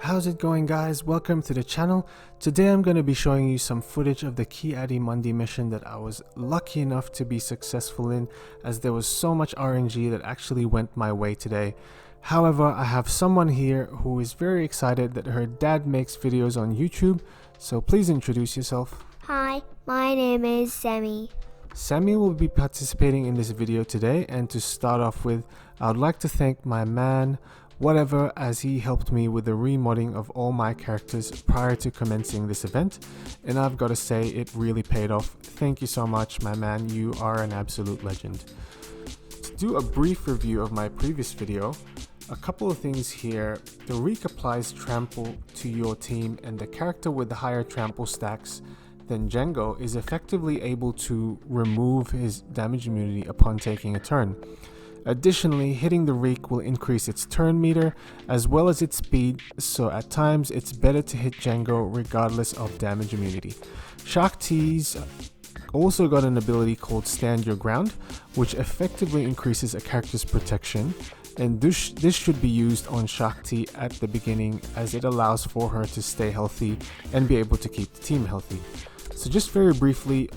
How's it going, guys? Welcome to the channel. Today I'm going to be showing you some footage of the Ki Adi Mundi mission that I was lucky enough to be successful in, as there was so much RNG that actually went my way today. However, I have someone here who is very excited that her dad makes videos on YouTube, so please introduce yourself. Hi, my name is Semi. Sammy will be participating in this video today, and to start off with, I would like to thank my man Whatever, as he helped me with the remodding of all my characters prior to commencing this event, and I've got to say it really paid off. Thank you so much, my man, you are an absolute legend. To do a brief review of my previous video, a couple of things here. The Reek applies trample to your team, and the character with the higher trample stacks than Django is effectively able to remove his damage immunity upon taking a turn. Additionally, hitting the Reek will increase its turn meter as well as its speed, so at times it's better to hit Django regardless of damage immunity. Shakti's also got an ability called Stand Your Ground, which effectively increases a character's protection, and this should be used on Shakti at the beginning, as it allows for her to stay healthy and be able to keep the team healthy. So just very briefly,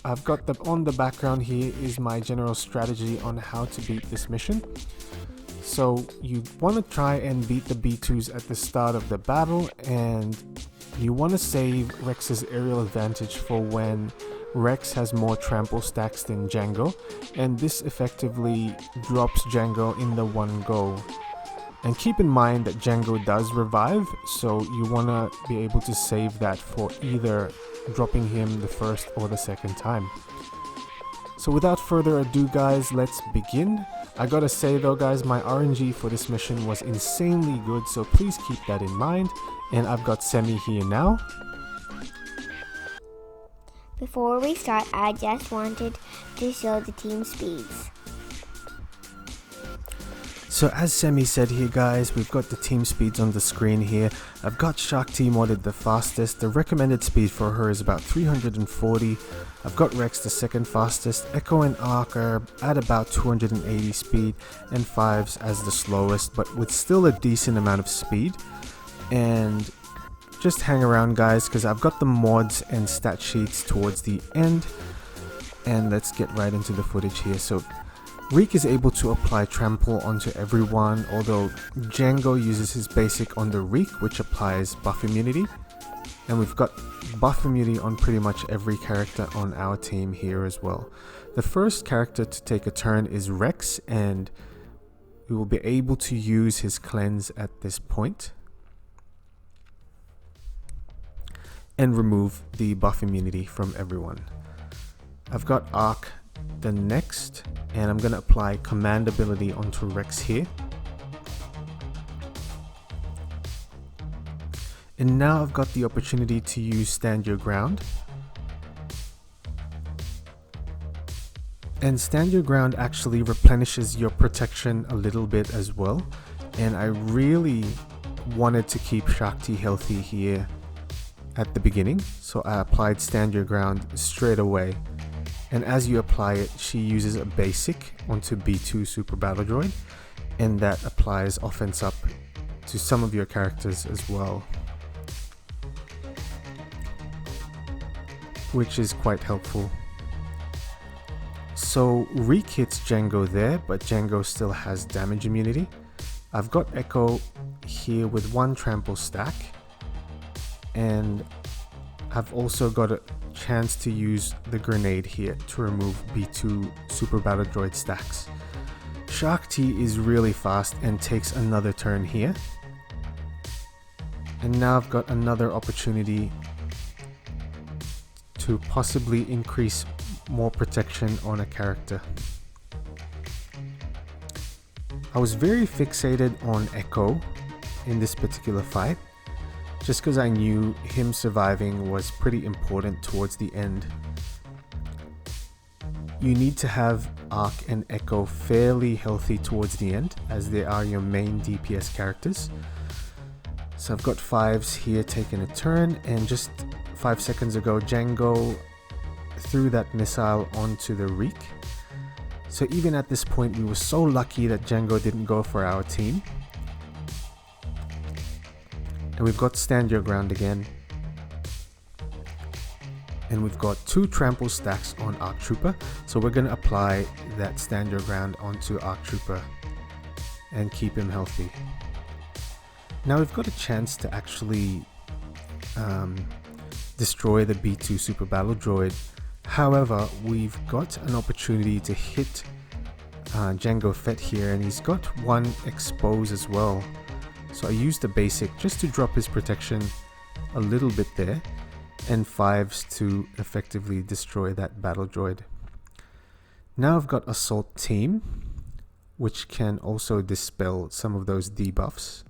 I've got on the background here is my general strategy on how to beat this mission. So you want to try and beat the B2s at the start of the battle, and you want to save Rex's aerial advantage for when Rex has more trample stacks than Django, and this effectively drops Django in the one go. And keep in mind that Django does revive, so you want to be able to save that for either dropping him the first or the second time. So without further ado, guys, let's begin. I gotta say though, guys, my RNG for this mission was insanely good, so please keep that in mind. And I've got Semi here now. Before we start, I just wanted to show the team speeds. So as Semi said here, guys, we've got the team speeds on the screen here. I've got Shakti modded the fastest. The recommended speed for her is about 340. I've got Rex the second fastest. Echo and Ark are at about 280 speed, and Fives as the slowest, but with still a decent amount of speed. And just hang around, guys, because I've got the mods and stat sheets towards the end. And let's get right into the footage here. So Reek is able to apply trample onto everyone, although Django uses his basic on the Reek, which applies buff immunity. And we've got buff immunity on pretty much every character on our team here as well. The first character to take a turn is Rex, and we will be able to use his cleanse at this point and remove the buff immunity from everyone. I've got Ark the next, and I'm going to apply command ability onto Rex here. And now I've got the opportunity to use Stand Your Ground. And Stand Your Ground actually replenishes your protection a little bit as well, and I really wanted to keep Shakti healthy here at the beginning, so I applied Stand Your Ground straight away. And as you apply it, she uses a basic onto B2 Super Battle Droid, and that applies offense up to some of your characters as well, which is quite helpful. So Reek hits Django there, but Django still has damage immunity. I've got Echo here with one trample stack, and I've also got a chance to use the grenade here to remove B2 Super Battle Droid stacks. Shakti is really fast and takes another turn here. And now I've got another opportunity to possibly increase more protection on a character. I was very fixated on Echo in this particular fight, just because I knew him surviving was pretty important towards the end. You need to have Ark and Echo fairly healthy towards the end, as they are your main DPS characters. So I've got Fives here taking a turn, and just 5 seconds ago Django threw that missile onto the Reek. So even at this point we were so lucky that Django didn't go for our team. And we've got stand your ground again. And we've got 2 trample stacks on Arc Trooper. So we're going to apply that stand your ground onto Arc Trooper and keep him healthy. Now we've got a chance to actually destroy the B2 Super Battle Droid. However, we've got an opportunity to hit Jango Fett here, and he's got 1 expose as well. So I used the basic just to drop his protection a little bit there, and 5s to effectively destroy that battle droid. Now I've got Assault Team, which can also dispel some of those debuffs.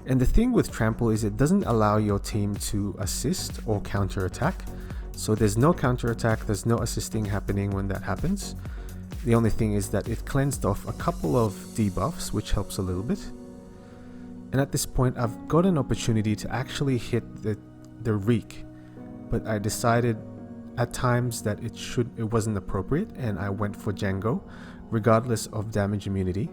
And the thing with Trample is it doesn't allow your team to assist or counter-attack. So there's no counter-attack, there's no assisting happening when that happens. The only thing is that it cleansed off a couple of debuffs, which helps a little bit. And at this point I've got an opportunity to actually hit the Reek, but I decided at times that it wasn't appropriate, and I went for Jango regardless of damage immunity.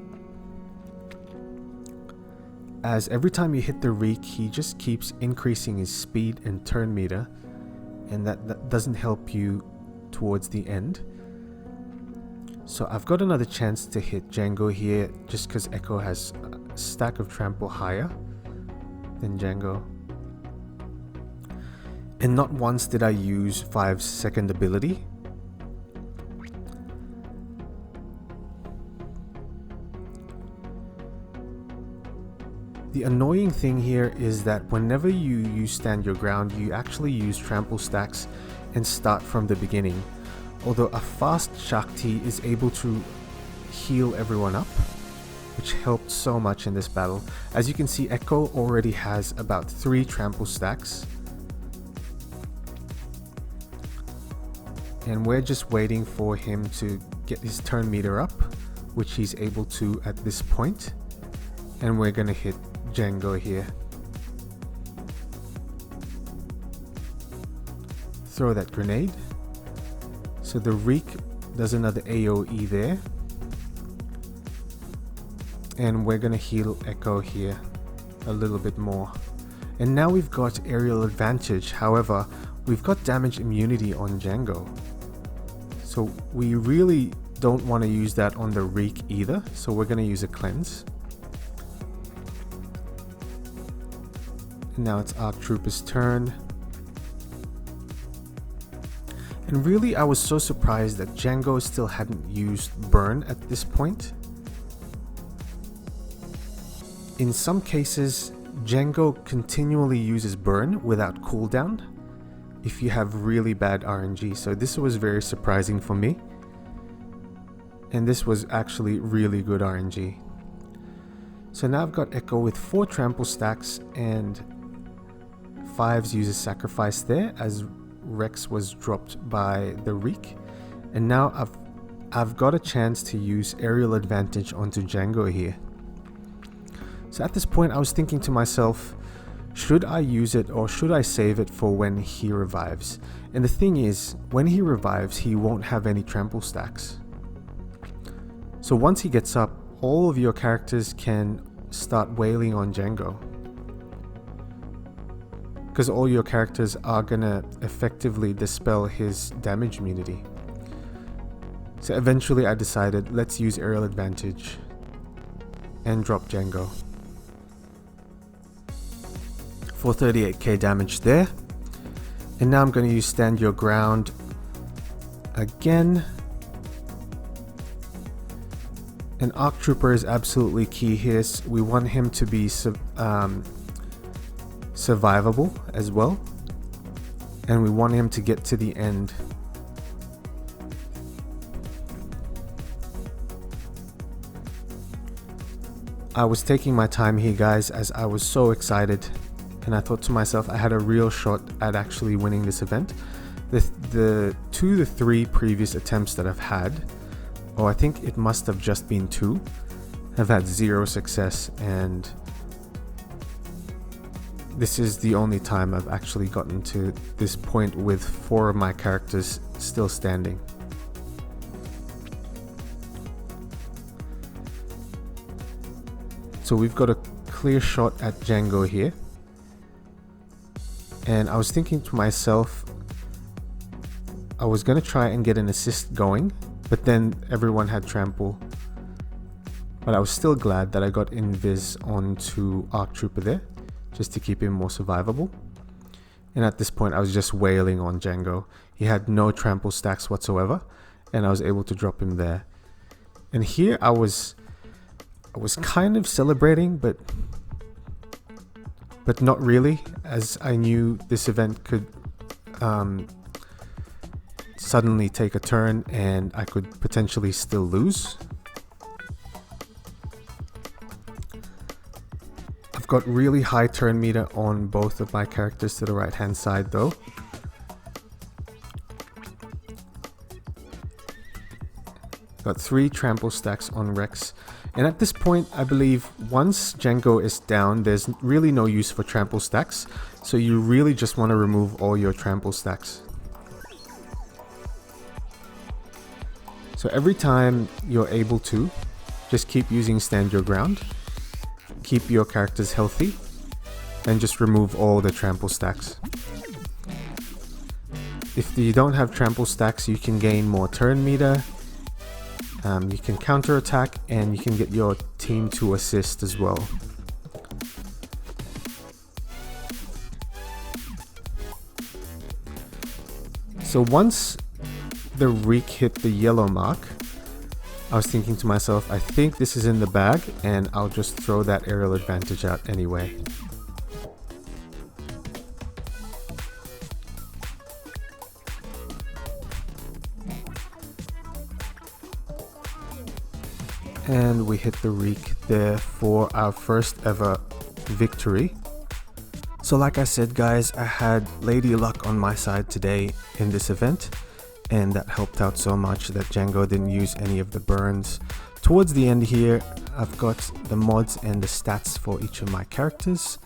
As every time you hit the Reek, he just keeps increasing his speed and turn meter, and that doesn't help you towards the end. So I've got another chance to hit Jango here just because Echo has a stack of trample higher than Jango. And not once did I use 5's second ability. The annoying thing here is that whenever you use stand your ground, you actually use trample stacks and start from the beginning. Although a fast Shakti is able to heal everyone up, which helped so much in this battle. As you can see, Echo already has about 3 trample stacks. And we're just waiting for him to get his turn meter up, which he's able to at this point. And we're gonna hit Jango here. Throw that grenade. So the Reek does another AoE there. And we're gonna heal Echo here a little bit more. And now we've got aerial advantage. However, we've got damage immunity on Jango. So we really don't want to use that on the Reek either. So we're gonna use a cleanse. And now it's Arc Trooper's turn. And really, I was so surprised that Jango still hadn't used burn at this point. In some cases, Jango continually uses burn without cooldown if you have really bad RNG, so this was very surprising for me. And this was actually really good RNG. So now I've got Echo with 4 trample stacks, and 5s uses sacrifice there as Rex was dropped by the Reek. And now I've got a chance to use aerial advantage onto Jango here. So at this point I was thinking to myself, should I use it or should I save it for when he revives? And the thing is, when he revives, he won't have any trample stacks. So once he gets up, all of your characters can start wailing on Jango, because all your characters are gonna effectively dispel his damage immunity. So eventually I decided, let's use aerial advantage and drop Jango for 38k damage there. And now I'm going to use stand your ground again. And Arc Trooper is absolutely key here. We want him to be survivable as well, and we want him to get to the end. I was taking my time here, guys, as I was so excited, and I thought to myself I had a real shot at actually winning this event. The 2 to 3 previous attempts that I've had, or I think it must have just been 2, have had 0 success, and this is the only time I've actually gotten to this point with 4 of my characters still standing. So we've got a clear shot at Django here. And I was thinking to myself, I was going to try and get an assist going, but then everyone had trample. But I was still glad that I got invis onto Arc Trooper there, just to keep him more survivable. And at this point I was just wailing on Django. He had no trample stacks whatsoever, and I was able to drop him there. And here I was kind of celebrating, but not really, as I knew this event could suddenly take a turn and I could potentially still lose. I've got really high turn meter on both of my characters to the right hand side though. Got 3 trample stacks on Rex, and at this point I believe once Django is down there's really no use for trample stacks, so you really just want to remove all your trample stacks. So every time you're able to, just keep using stand your ground, keep your characters healthy, and just remove all the trample stacks. If you don't have trample stacks, you can gain more turn meter, you can counter attack, and you can get your team to assist as well. So once the Reek hit the yellow mark, I was thinking to myself, I think this is in the bag, and I'll just throw that aerial advantage out anyway. And we hit the Reek there for our first ever victory. So like I said guys, I had Lady Luck on my side today in this event, and that helped out so much that Django didn't use any of the burns. Towards the end here, I've got the mods and the stats for each of my characters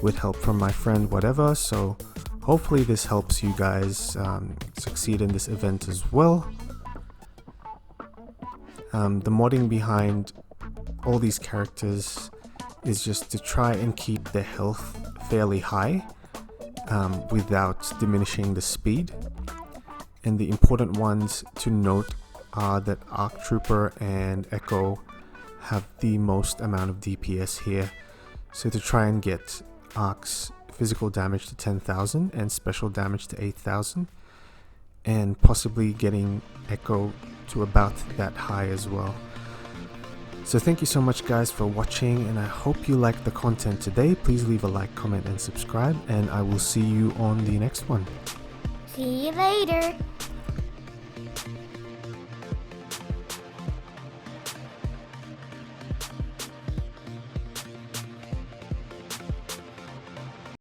with help from my friend whatever, so hopefully this helps you guys succeed in this event as well. The modding behind all these characters is just to try and keep their health fairly high without diminishing the speed. And the important ones to note are that Arc Trooper and Echo have the most amount of DPS here. So to try and get Arc's physical damage to 10,000 and special damage to 8,000, and possibly getting Echo to about that high as well. So thank you so much guys for watching, and I hope you liked the content today. Please leave a like, comment and subscribe, and I will see you on the next one. See you later.